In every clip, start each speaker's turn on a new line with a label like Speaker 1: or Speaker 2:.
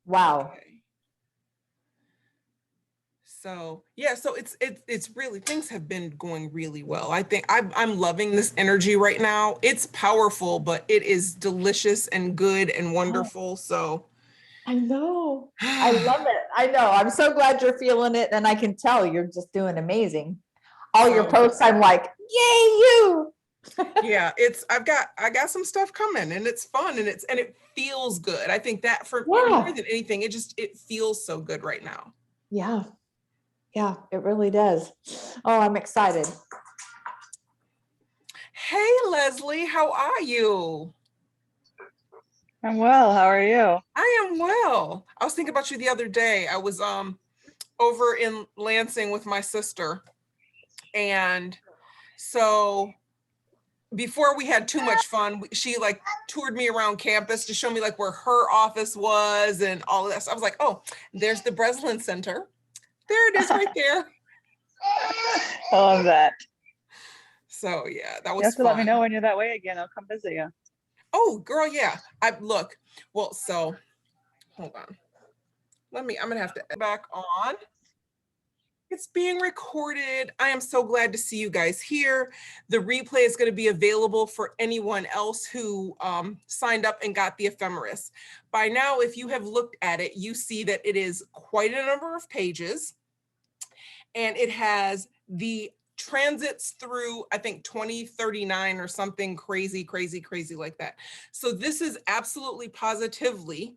Speaker 1: Wow.
Speaker 2: Okay. So yeah, so it's really, things have been going really well. I think I'm loving this energy right now. It's powerful, but it is delicious and good and wonderful. So
Speaker 1: I know. I love it. I know. I'm so glad you're feeling it. And I can tell you're just doing amazing. All your
Speaker 2: so
Speaker 1: posts, I'm like, yay, you.
Speaker 2: yeah, I got some stuff coming, and it's fun, and it feels good. I think that for more
Speaker 1: Yeah.
Speaker 2: than anything, it feels so good right now.
Speaker 1: Yeah. Yeah, it really does. Oh, I'm excited.
Speaker 2: Hey Leslie, how are you?
Speaker 3: I'm well. How are you?
Speaker 2: I am well. I was thinking about you the other day. I was over in Lansing with my sister, and so before we had too much fun, she like toured me around campus to show me like where her office was and all of that. So I was like, oh, there's the Breslin Center. There it is right there.
Speaker 3: I love that.
Speaker 2: So yeah, that
Speaker 3: You
Speaker 2: was
Speaker 3: have to
Speaker 2: fun.
Speaker 3: let me know when you're that way again. I'll come visit you.
Speaker 2: Oh, girl, yeah. Well, so hold on. I'm gonna have to back on. It's being recorded. I am so glad to see you guys here. The replay is going to be available for anyone else who signed up and got the Ephemeris. By now, if you have looked at it, you see that it is quite a number of pages, and it has the transits through, I think, 2039 or something crazy like that. So this is absolutely positively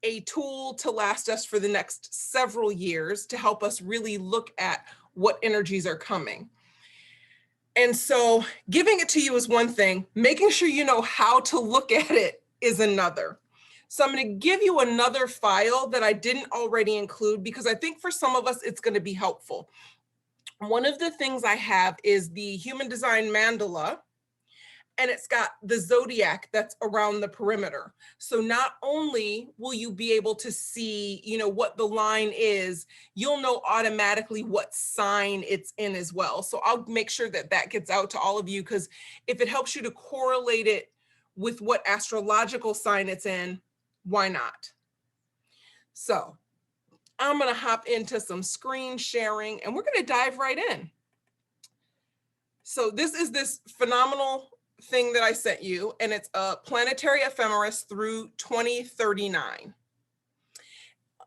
Speaker 2: a tool to last us for the next several years, to help us really look at what energies are coming. And so giving it to you is one thing, making sure you know how to look at it is another. So I'm going to give you another file that I didn't already include, because I think for some of us it's going to be helpful. One of the things I have is the Human Design Mandala, and it's got the zodiac that's around the perimeter. So not only will you be able to see, what the line is, you'll know automatically what sign it's in as well. So I'll make sure that that gets out to all of you, because if it helps you to correlate it with what astrological sign it's in, why not? So I'm going to hop into some screen sharing, and we're going to dive right in. So this is this phenomenal thing that I sent you, and it's a planetary ephemeris through 2039.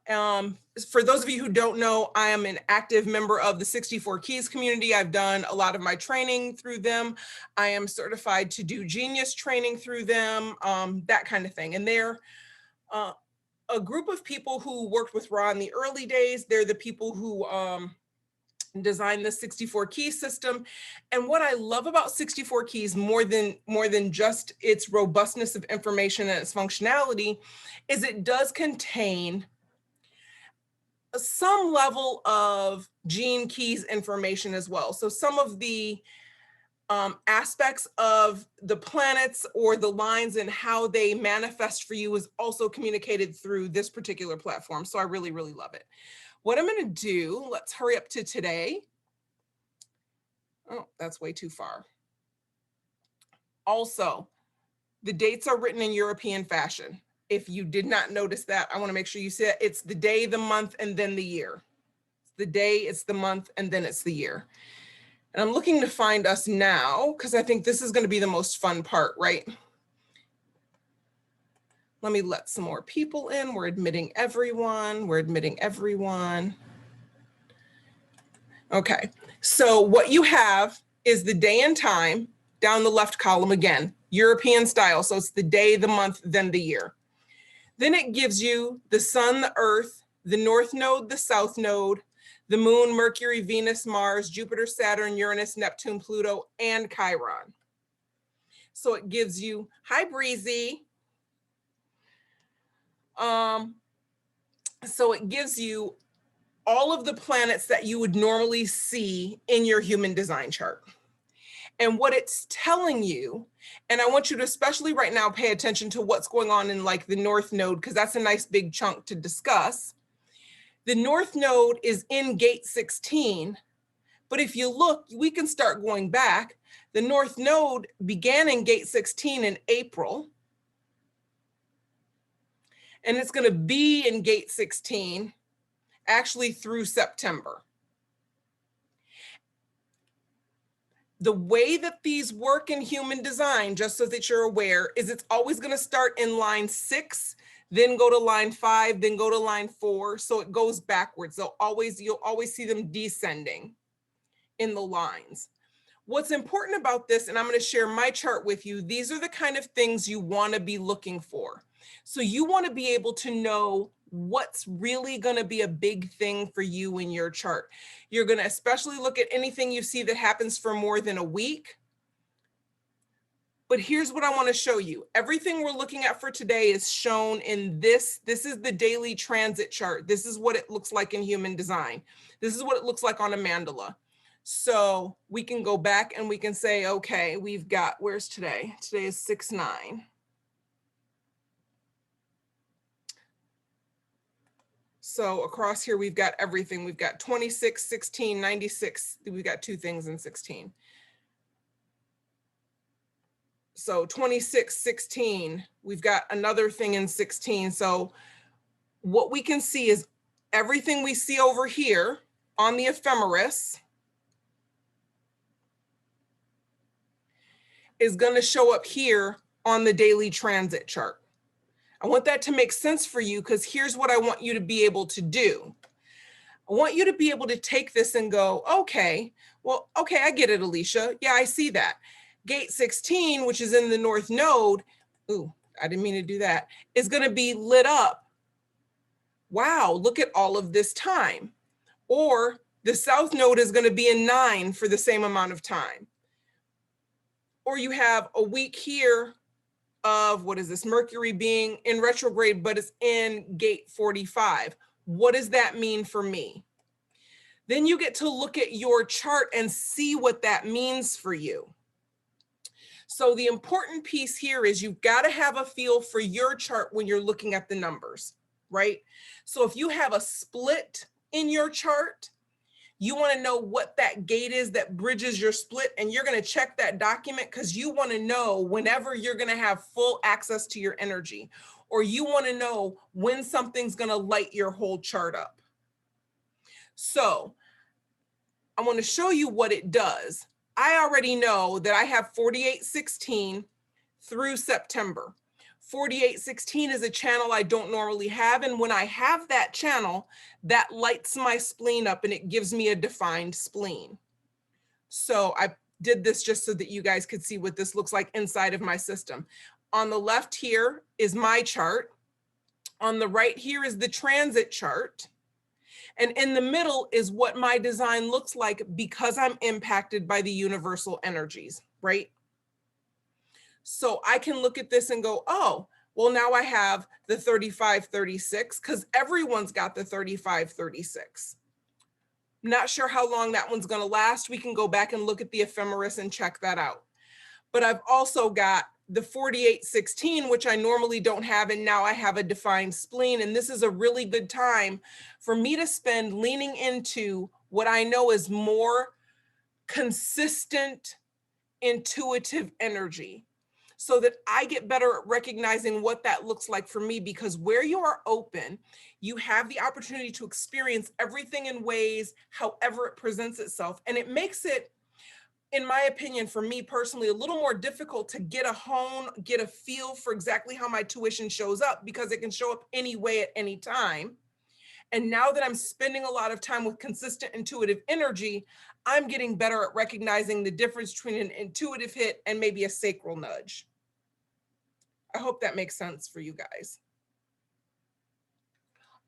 Speaker 2: For those of you who don't know, I am an active member of the 64 Keys community. I've done a lot of my training through them. I am certified to do genius training through them, that kind of thing. And they're a group of people who worked with Ra in the early days. They're the people who designed the 64 key system. And what I love about 64 keys more than just its robustness of information and its functionality is it does contain some level of gene keys information as well. So some of the aspects of the planets or the lines and how they manifest for you is also communicated through this particular platform. So I really, really love it. What I'm going to do, let's hurry up to today. Oh, that's way too far. Also, the dates are written in European fashion. If you did not notice that, I want to make sure you see it. It's the day, the month, and then the year. It's the day, it's the month, and then it's the year. And I'm looking to find us now, because I think this is going to be the most fun part, right? Let me let some more people in. We're admitting everyone. Okay, so what you have is the day and time down the left column again, European style. So it's the day, the month, then the year. Then it gives you the sun, the earth, the north node, the south node, the moon, Mercury, Venus, Mars, Jupiter, Saturn, Uranus, Neptune, Pluto, and Chiron. So it gives you, hi Breezy. So it gives you all of the planets that you would normally see in your human design chart. And what it's telling you, and I want you to especially right now pay attention to what's going on in like the North Node, because that's a nice big chunk to discuss. The North Node is in gate 16, but if you look, we can start going back. The North Node began in gate 16 in April. And it's going to be in gate 16, actually through September. The way that these work in human design, just so that you're aware, is it's always going to start in line 6, then go to line 5, then go to line 4. So it goes backwards. You'll always see them descending in the lines. What's important about this, and I'm going to share my chart with you, these are the kind of things you want to be looking for. So you want to be able to know what's really going to be a big thing for you in your chart. You're going to especially look at anything you see that happens for more than a week. But here's what I want to show you. Everything we're looking at for today is shown in this. This is the daily transit chart. This is what it looks like in human design. This is what it looks like on a mandala. So we can go back and we can say, okay, we've got, where's today? Today is 6/9. So across here, we've got everything. We've got 26, 16, 96. We've got 2 things in 16. So 26, 16, we've got another thing in 16. So what we can see is everything we see over here on the ephemeris is going to show up here on the daily transit chart. I want that to make sense for you, because here's what I want you to be able to do. I want you to be able to take this and go, okay, well, okay, I get it, Alicia. Yeah, I see that. Gate 16, which is in the north node, ooh, I didn't mean to do that, is going to be lit up. Wow, look at all of this time. Or the south node is going to be in 9 for the same amount of time. Or you have a week here of, what is this, Mercury being in retrograde, but it's in gate 45. What does that mean for me? Then you get to look at your chart and see what that means for you. So the important piece here is you've got to have a feel for your chart when you're looking at the numbers, right? So if you have a split in your chart, you want to know what that gate is that bridges your split, and you're going to check that document because you want to know whenever you're going to have full access to your energy, or you want to know when something's going to light your whole chart up. So I want to show you what it does. I already know that I have 4816 through September. 4816 is a channel I don't normally have. And when I have that channel, that lights my spleen up and it gives me a defined spleen. So I did this just so that you guys could see what this looks like inside of my system. On the left here is my chart. On the right here is the transit chart. And in the middle is what my design looks like because I'm impacted by the universal energies, right? So I can look at this and go, oh, well, now I have the 3536 because everyone's got the 3536. Not sure how long that one's going to last. We can go back and look at the ephemeris and check that out. But I've also got the 4816, which I normally don't have, and now I have a defined spleen. And this is a really good time for me to spend leaning into what I know is more consistent, intuitive energy, so that I get better at recognizing what that looks like for me, because where you are open, you have the opportunity to experience everything in ways however it presents itself. And it makes it, in my opinion, for me personally, a little more difficult to get a feel for exactly how my tuition shows up, because it can show up any way at any time. And now that I'm spending a lot of time with consistent intuitive energy, I'm getting better at recognizing the difference between an intuitive hit and maybe a sacral nudge. I hope that makes sense for you guys.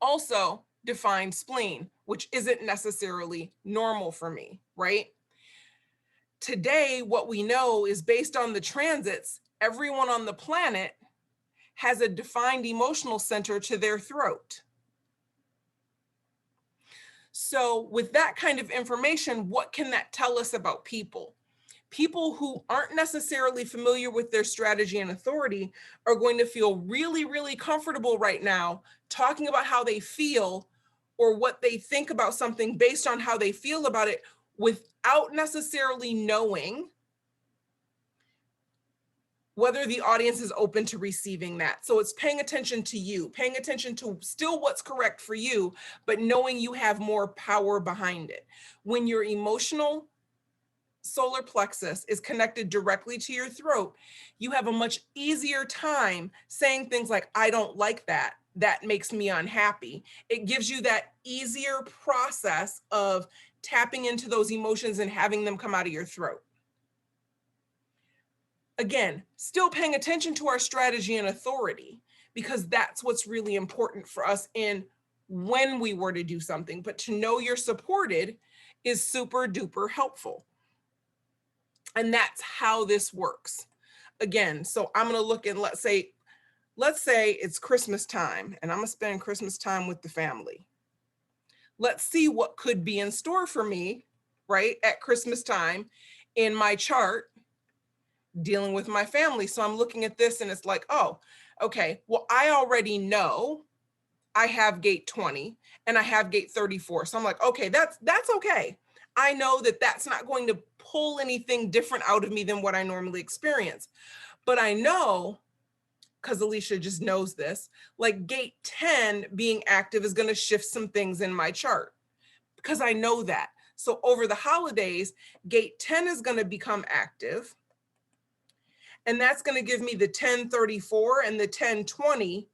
Speaker 2: Also, defined spleen, which isn't necessarily normal for me, right? Today, what we know is based on the transits, everyone on the planet has a defined emotional center to their throat. So with that kind of information, what can that tell us about people? People who aren't necessarily familiar with their strategy and authority are going to feel really, really comfortable right now talking about how they feel or what they think about something based on how they feel about it, without necessarily knowing whether the audience is open to receiving that. So it's paying attention to you, paying attention to still what's correct for you, but knowing you have more power behind it. When your emotional solar plexus is connected directly to your throat, you have a much easier time saying things like, I don't like that. That makes me unhappy. It gives you that easier process of tapping into those emotions and having them come out of your throat. Again, still paying attention to our strategy and authority, because that's what's really important for us in when we were to do something. But to know you're supported is super duper helpful. And that's how this works. Again, so I'm going to look and let's say it's Christmas time and I'm going to spend Christmas time with the family. Let's see what could be in store for me, right, at Christmas time in my chart dealing with my family. So I'm looking at this and it's like, oh, okay, well, I already know I have gate 20 and I have gate 34. So I'm like, okay, that's okay. I know that that's not going to pull anything different out of me than what I normally experience. But I know, because Alicia just knows this, like gate 10 being active is going to shift some things in my chart because I know that. So over the holidays, gate 10 is going to become active. And that's going to give me the 1034 and the 1020.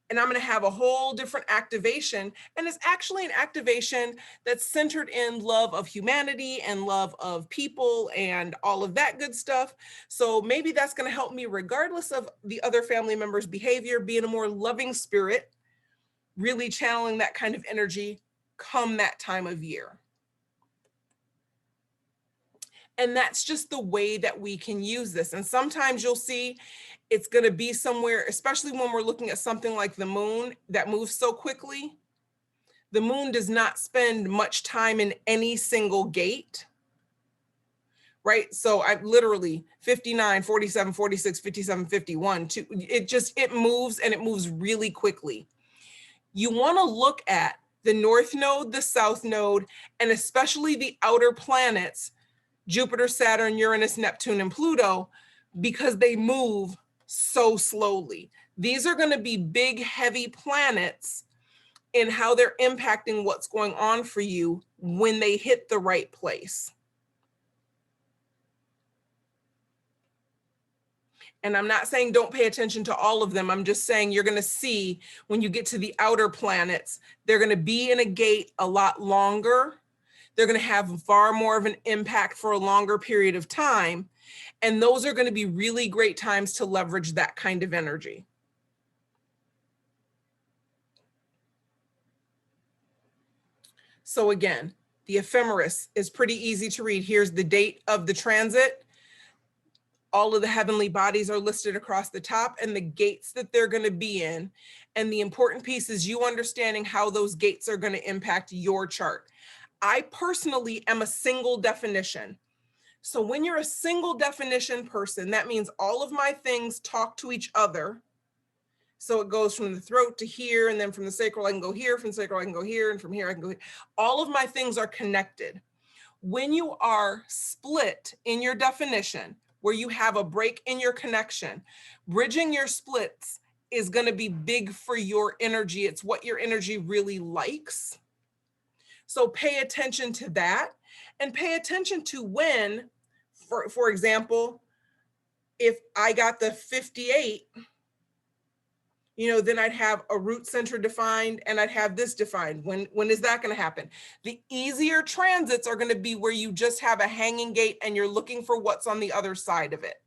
Speaker 2: And I'm going to have a whole different activation. And it's actually an activation that's centered in love of humanity and love of people and all of that good stuff. So maybe that's going to help me, regardless of the other family members' behavior, be in a more loving spirit, really channeling that kind of energy come that time of year. And that's just the way that we can use this. And sometimes you'll see it's going to be somewhere, especially when we're looking at something like the moon that moves so quickly. The moon does not spend much time in any single gate, right? So I literally 59, 47, 46, 57, 51, it moves and it moves really quickly. You want to look at the north node, the south node, and especially the outer planets, Jupiter, Saturn, Uranus, Neptune, and Pluto, because they move so slowly. These are going to be big, heavy planets in how they're impacting what's going on for you when they hit the right place. And I'm not saying don't pay attention to all of them. I'm just saying you're going to see when you get to the outer planets, they're going to be in a gate a lot longer. They're going to have far more of an impact for a longer period of time. And those are going to be really great times to leverage that kind of energy. So again, the ephemeris is pretty easy to read. Here's the date of the transit. All of the heavenly bodies are listed across the top and the gates that they're going to be in. And the important piece is you understanding how those gates are going to impact your chart. I personally am a single definition. So when you're a single definition person, that means all of my things talk to each other. So it goes from the throat to here, and then from the sacral, I can go here, from the sacral, I can go here, and from here, I can go here. All of my things are connected. When you are split in your definition, where you have a break in your connection, bridging your splits is going to be big for your energy. It's what your energy really likes. So pay attention to that, and pay attention to when, for example, if I got the 58, then I'd have a root center defined and I'd have this defined. When is that going to happen? The easier transits are going to be where you just have a hanging gate and you're looking for what's on the other side of it.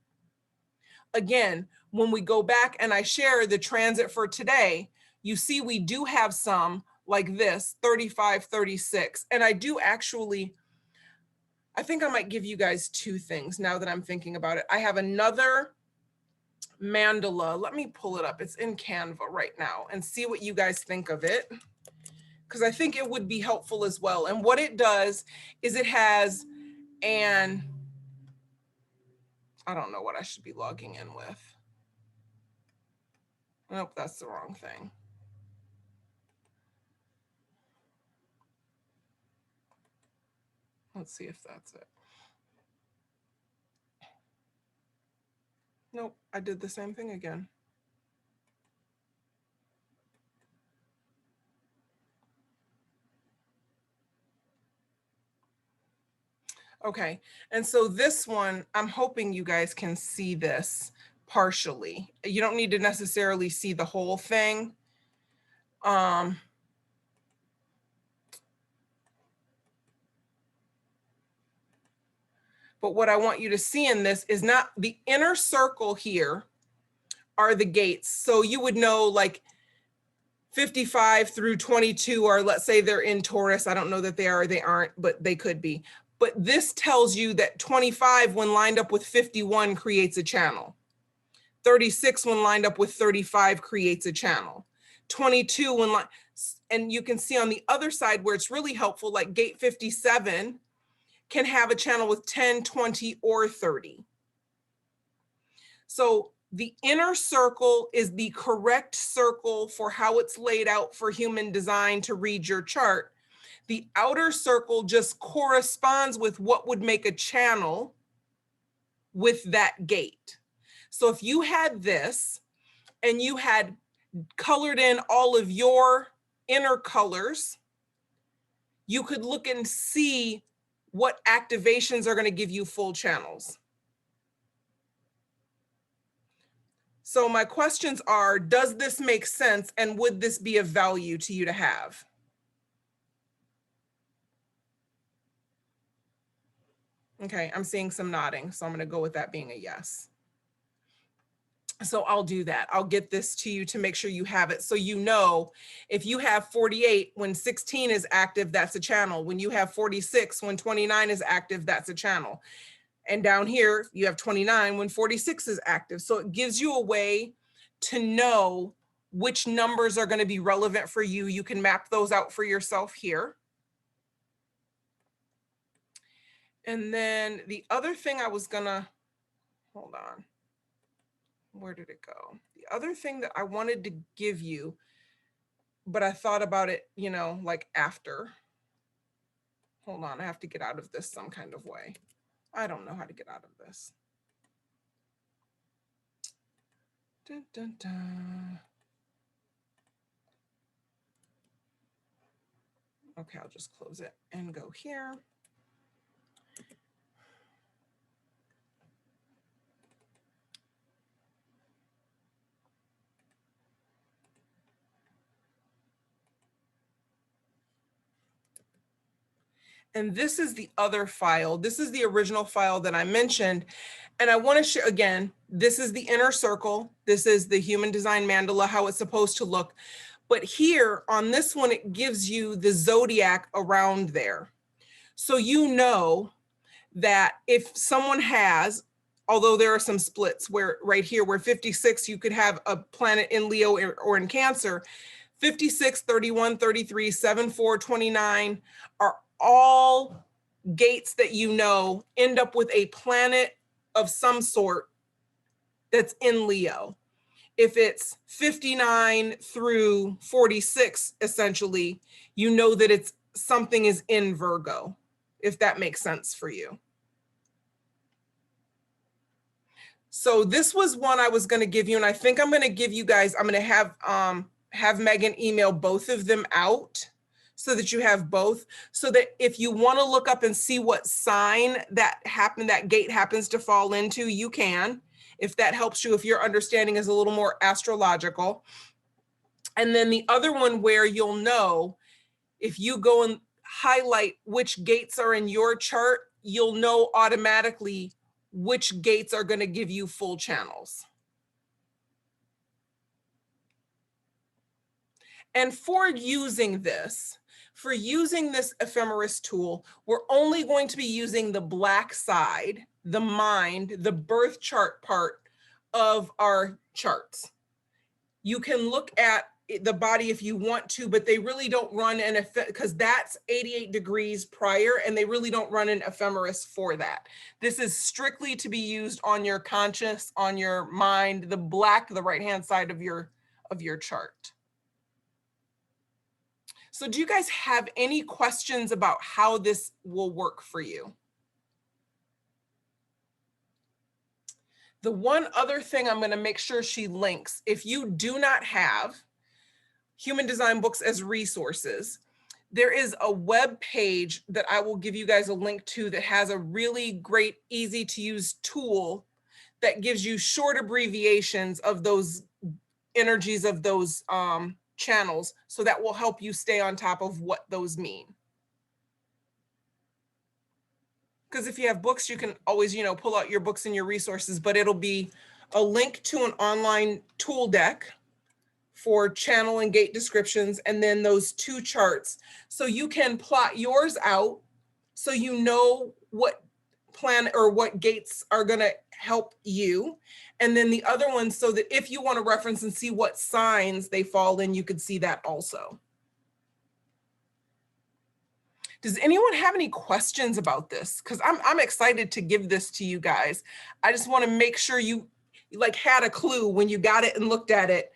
Speaker 2: Again, when we go back and I share the transit for today, you see we do have some like this, 35, 36. And I do actually, I think I might give you guys two things now that I'm thinking about it. I have another mandala. Let me pull it up. It's in Canva right now and see what you guys think of it, because I think it would be helpful as well. And what it does is it has I don't know what I should be logging in with. Nope, that's the wrong thing. Let's see if that's it. Nope, I did the same thing again. Okay, and so this one, I'm hoping you guys can see this partially. You don't need to necessarily see the whole thing. But what I want you to see in this is not the inner circle here are the gates. So you would know like 55 through 22, or let's say they're in Taurus. I don't know that they are, they aren't, but they could be. But this tells you that 25, when lined up with 51, creates a channel. 36, when lined up with 35, creates a channel. 22, and you can see on the other side where it's really helpful, like gate 57 can have a channel with 10, 20, or 30. So the inner circle is the correct circle for how it's laid out for human design to read your chart. The outer circle just corresponds with what would make a channel with that gate. So if you had this and you had colored in all of your inner colors, you could look and see what activations are going to give you full channels. So my questions are, does this make sense? And would this be of value to you to have? Okay, I'm seeing some nodding, so I'm going to go with that being a yes. So I'll do that. I'll get this to you to make sure you have it. So you know, if you have 48, when 16 is active, that's a channel. When you have 46, when 29 is active, that's a channel. And down here, you have 29 when 46 is active. So it gives you a way to know which numbers are going to be relevant for you. You can map those out for yourself here. And then the other thing I was gonna, hold on. Where did it go? The other thing that I wanted to give you, but I thought about it, you know, like after. Hold on, I have to get out of this some kind of way. I don't know how to get out of this. Dun, dun, dun. Okay, I'll just close it and go here. And this is the other file. This is the original file that I mentioned. And I want to share, again, this is the inner circle. This is the human design mandala, how it's supposed to look. But here on this one, it gives you the zodiac around there. So you know that if someone has, although there are some splits where right here, where 56, you could have a planet in Leo or in Cancer, 56, 31, 33, 7, 4, 29 are all gates that you know end up with a planet of some sort that's in Leo. If it's 59 through 46, essentially, you know that it's something is in Virgo, if that makes sense for you. So this was one I was going to give you, and I think I'm going to give you guys, I'm going to have Megan email both of them out so that you have both, so that if you want to look up and see what sign that gate happens to fall into, you can, if that helps you, if your understanding is a little more astrological. And then the other one where you'll know, if you go and highlight which gates are in your chart, you'll know automatically which gates are going to give you full channels. And for using this ephemeris tool, we're only going to be using the black side, the mind, the birth chart part of our charts. You can look at the body if you want to, but they really don't run an effect, because that's 88 degrees prior, and they really don't run an ephemeris for that. This is strictly to be used on your conscious, on your mind, the right-hand side of your chart. So do you guys have any questions about how this will work for you? The one other thing I'm going to make sure she links, if you do not have human design books as resources, there is a web page that I will give you guys a link to that has a really great, easy to use tool that gives you short abbreviations of those energies of those channels. So that will help you stay on top of what those mean. Because if you have books, you can always, you know, pull out your books and your resources, but it'll be a link to an online tool deck for channel and gate descriptions, and then those 2 charts. So you can plot yours out so you know what plan or what gates are going to help you. And then the other one, so that if you want to reference and see what signs they fall in, you could see that also. Does anyone have any questions about this? Because I'm excited to give this to you guys. I just want to make sure you like had a clue when you got it and looked at it,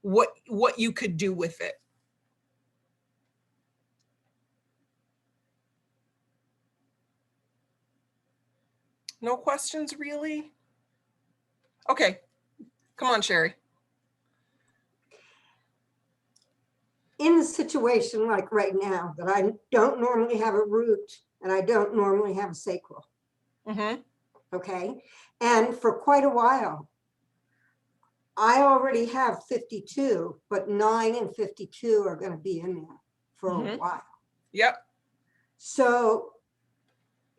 Speaker 2: what you could do with it. No questions, really? Okay, come on, Sherry.
Speaker 4: In a situation like right now, that I don't normally have a root and I don't normally have a sacral,
Speaker 2: Mm-hmm.
Speaker 4: okay? And for quite a while, I already have 52, but 9 and 52 are going to be in there for a while.
Speaker 2: Yep.
Speaker 4: So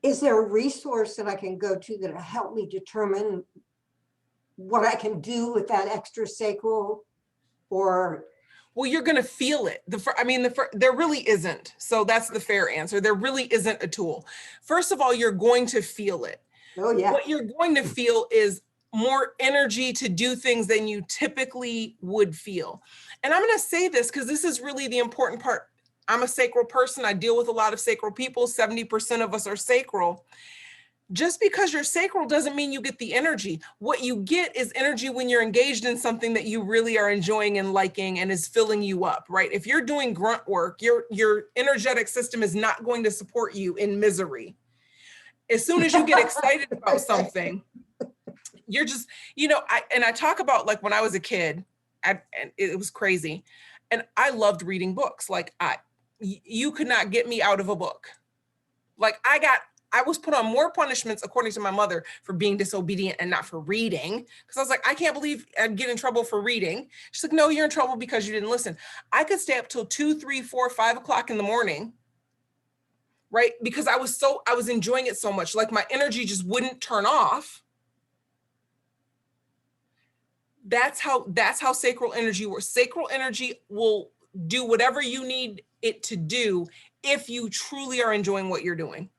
Speaker 4: is there a resource that I can go to that'll help me determine what I can do with that extra sacral? Or
Speaker 2: Well, you're going to feel it. There really isn't. So that's the fair answer. There really isn't a tool. First of all, you're going to feel it.
Speaker 4: oh yeah,
Speaker 2: What you're going to feel is more energy to do things than you typically would feel. And I'm going to say this because this is really the important part. I'm a sacral person. I deal with a lot of sacral people. 70% of us are sacral. Just because you're sacral doesn't mean you get the energy. What you get is energy when you're engaged in something that you really are enjoying and liking and is filling you up, right? If you're doing grunt work, your energetic system is not going to support you in misery. As soon as you get excited about something, you're just, you know, I talk about like when I was a kid, and it was crazy. And I loved reading books. Like you could not get me out of a book. Like I was put on more punishments, according to my mother, for being disobedient and not for reading. Because I was like, I can't believe I'd get in trouble for reading. She's like, no, you're in trouble because you didn't listen. I could stay up till 2, 3, 4, 5 o'clock in the morning, right? Because I was enjoying it so much. Like my energy just wouldn't turn off. That's how sacral energy works. Sacral energy will do whatever you need it to do if you truly are enjoying what you're doing.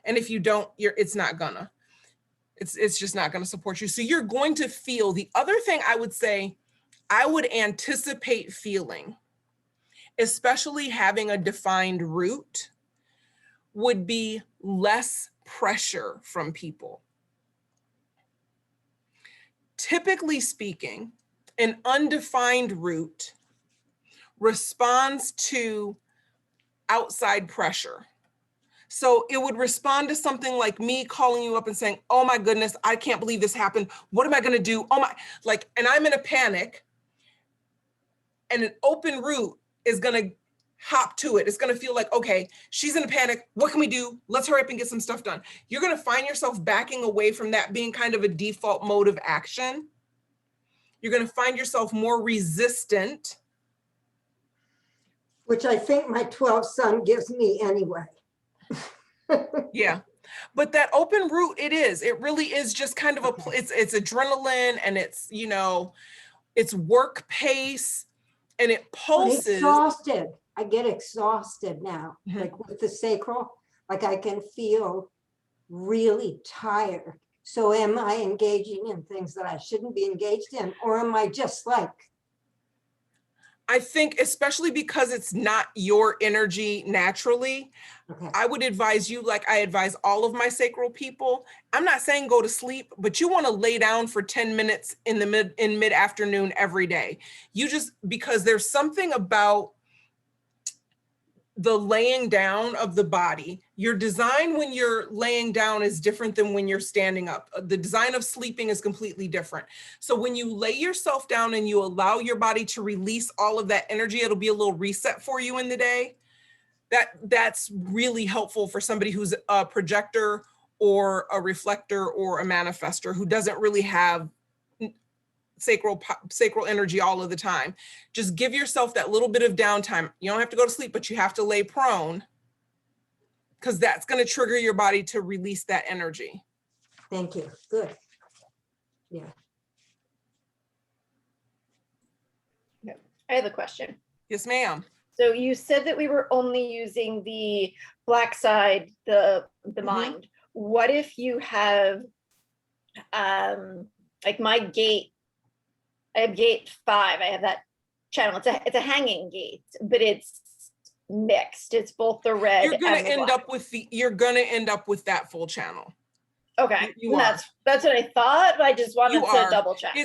Speaker 2: And if you don't, it's not gonna. It's just not gonna support you. So you're going to feel. The other thing I would say, I would anticipate feeling, especially having a defined root, would be less pressure from people. Typically speaking, an undefined root responds to outside pressure. So it would respond to something like me calling you up and saying, oh my goodness, I can't believe this happened. What am I going to do? Oh my, like, and I'm in a panic, and an open root is going to hop to it. It's going to feel like, okay, she's in a panic. What can we do? Let's hurry up and get some stuff done. You're going to find yourself backing away from that being kind of a default mode of action. You're going to find yourself more resistant.
Speaker 4: which I think my 12th son gives me anyway.
Speaker 2: Yeah. But that open root, it really is just kind of it's adrenaline, and it's, you know, it's work pace, and it pulses.
Speaker 4: Exhausted. I get exhausted now, like with the sacral, like I can feel really tired. So am I engaging in things that I shouldn't be engaged in? Or am I just like,
Speaker 2: I think, especially because it's not your energy naturally,
Speaker 4: okay,
Speaker 2: I would advise you, like I advise all of my sacral people, I'm not saying go to sleep, but you want to lay down for 10 minutes in mid-afternoon every day. You just, because there's something about the laying down of the body. Your design when you're laying down is different than when you're standing up. The design of sleeping is completely different. So when you lay yourself down and you allow your body to release all of that energy, it'll be a little reset for you in the day. That's really helpful for somebody who's a projector or a reflector or a manifester who doesn't really have sacral energy all of the time. Just give yourself that little bit of downtime. You don't have to go to sleep, but you have to lay prone, because that's going to trigger your body to release that energy.
Speaker 4: Thank you. Good. Yeah.
Speaker 5: I have a question.
Speaker 2: Yes, ma'am.
Speaker 5: So you said that we were only using the black side, the mind. What if you have like my gate, I have gate 5, I have that channel. It's a hanging gate, but it's mixed. It's both the red
Speaker 2: You're going
Speaker 5: and
Speaker 2: to
Speaker 5: the
Speaker 2: end
Speaker 5: black.
Speaker 2: up with you're going to end up with that full channel.
Speaker 5: Okay.
Speaker 2: You are.
Speaker 5: That's what I thought, but I just wanted to double check.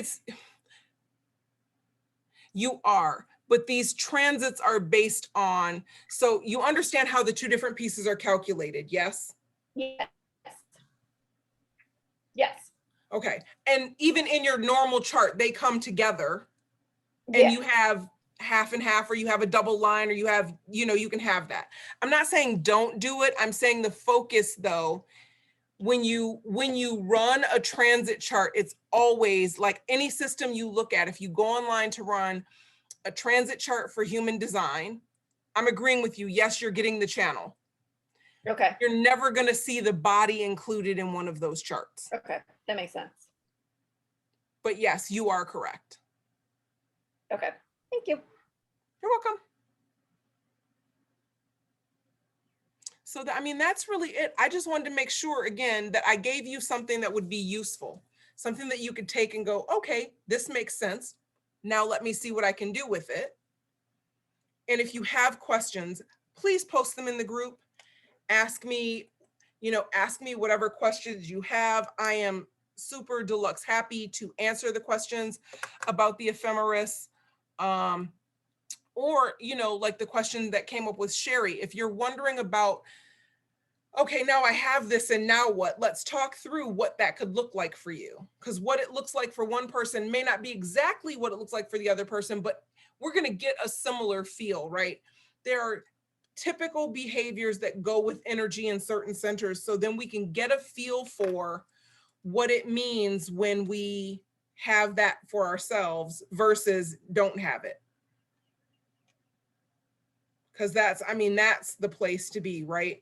Speaker 2: You are, but these transits are based on, so you understand how the two different pieces are calculated, yes?
Speaker 5: Yes. Yes.
Speaker 2: Okay, and even in your normal chart, they come together and
Speaker 5: Yeah.
Speaker 2: you have half and half, or you have a double line, or you have, you can have that. I'm not saying don't do it. I'm saying the focus though, when you run a transit chart, it's always like any system you look at. If you go online to run a transit chart for human design, I'm agreeing with you. Yes, you're getting the channel.
Speaker 5: Okay.
Speaker 2: You're never going to see the body included in one of those charts.
Speaker 5: Okay. That makes sense.
Speaker 2: But yes, you are correct.
Speaker 5: Okay. Thank you.
Speaker 2: You're welcome. So that's really it. I just wanted to make sure, again, that I gave you something that would be useful, something that you could take and go, okay, this makes sense. Now let me see what I can do with it. And if you have questions, please post them in the group. Ask me whatever questions you have. I am super deluxe happy to answer the questions about the ephemeris. Or, like the question that came up with Sherry, if you're wondering about, okay, now I have this and now what? Let's talk through what that could look like for you. Because what it looks like for one person may not be exactly what it looks like for the other person, but we're going to get a similar feel, right? There are typical behaviors that go with energy in certain centers. So then we can get a feel for what it means when we have that for ourselves versus don't have it. Because that's the place to be, right?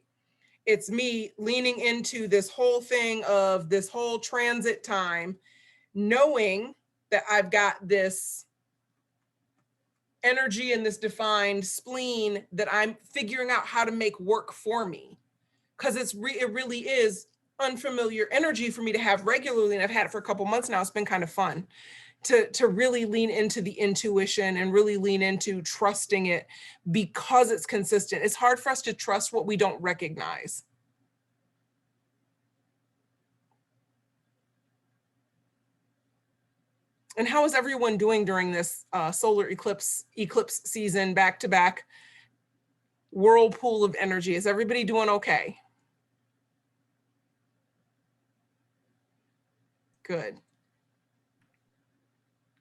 Speaker 2: It's me leaning into this whole thing of this whole transit time, knowing that I've got this energy and this defined spleen that I'm figuring out how to make work for me. Because it really is unfamiliar energy for me to have regularly. And I've had it for a couple months now. It's been kind of fun to really lean into the intuition and really lean into trusting it because it's consistent. It's hard for us to trust what we don't recognize. And how is everyone doing during this solar eclipse season, back-to-back whirlpool of energy? Is everybody doing okay? Good.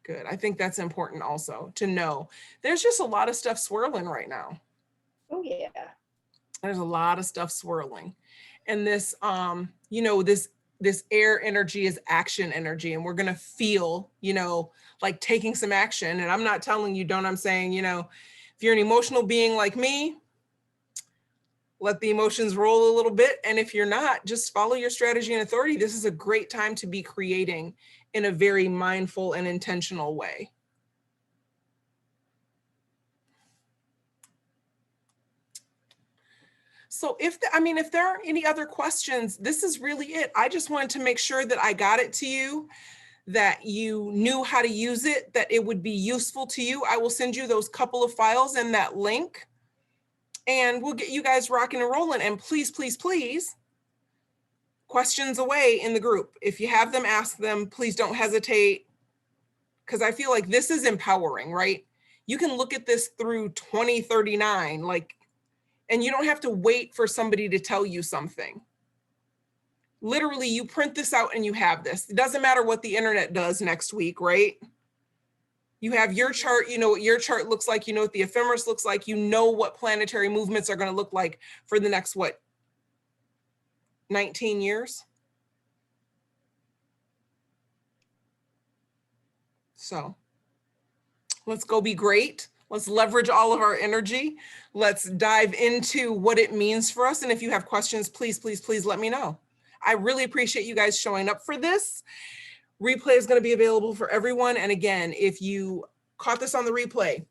Speaker 2: Good. I think that's important also to know. There's just a lot of stuff swirling right now.
Speaker 5: Oh yeah.
Speaker 2: There's a lot of stuff swirling. And this, this air energy is action energy, and we're going to feel, like taking some action. And I'm not telling you don't, I'm saying, if you're an emotional being like me, let the emotions roll a little bit. And if you're not, just follow your strategy and authority. This is a great time to be creating in a very mindful and intentional way. So if there aren't any other questions, this is really it. I just wanted to make sure that I got it to you, that you knew how to use it, that it would be useful to you. I will send you those couple of files and that link, and we'll get you guys rocking and rolling. And please, please, please, questions away in the group. If you have them, ask them. Please don't hesitate, because I feel like this is empowering, right? You can look at this through 2039, And you don't have to wait for somebody to tell you something. Literally, you print this out and you have this. It doesn't matter what the internet does next week, right? You have your chart, you know what your chart looks like, you know what the ephemeris looks like, you know what planetary movements are going to look like for the next, what, 19 years? So let's go be great. Let's leverage all of our energy. Let's dive into what it means for us. And if you have questions, please, please, please let me know. I really appreciate you guys showing up for this. Replay is going to be available for everyone. And again, if you caught this on the replay,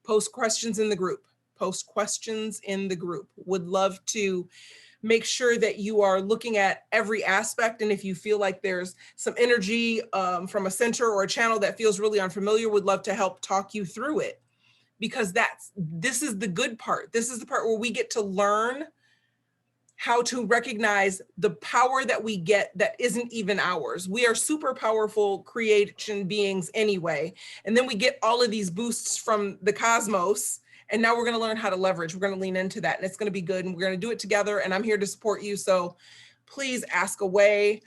Speaker 2: post questions in the group. Post questions in the group. Would love to make sure that you are looking at every aspect. And if you feel like there's some energy from a center or a channel that feels really unfamiliar, would love to help talk you through it. Because this is the good part. This is the part where we get to learn how to recognize the power that we get that isn't even ours. We are super powerful creation beings anyway. And then we get all of these boosts from the cosmos. And now we're going to learn how to leverage. We're going to lean into that, and it's going to be good. And we're going to do it together. And I'm here to support you. So please ask away.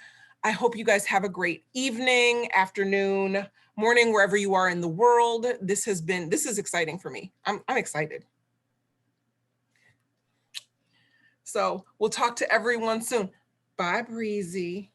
Speaker 2: I hope you guys have a great evening, afternoon, morning, wherever you are in the world. This is exciting for me. I'm excited. So we'll talk to everyone soon. Bye, Breezy.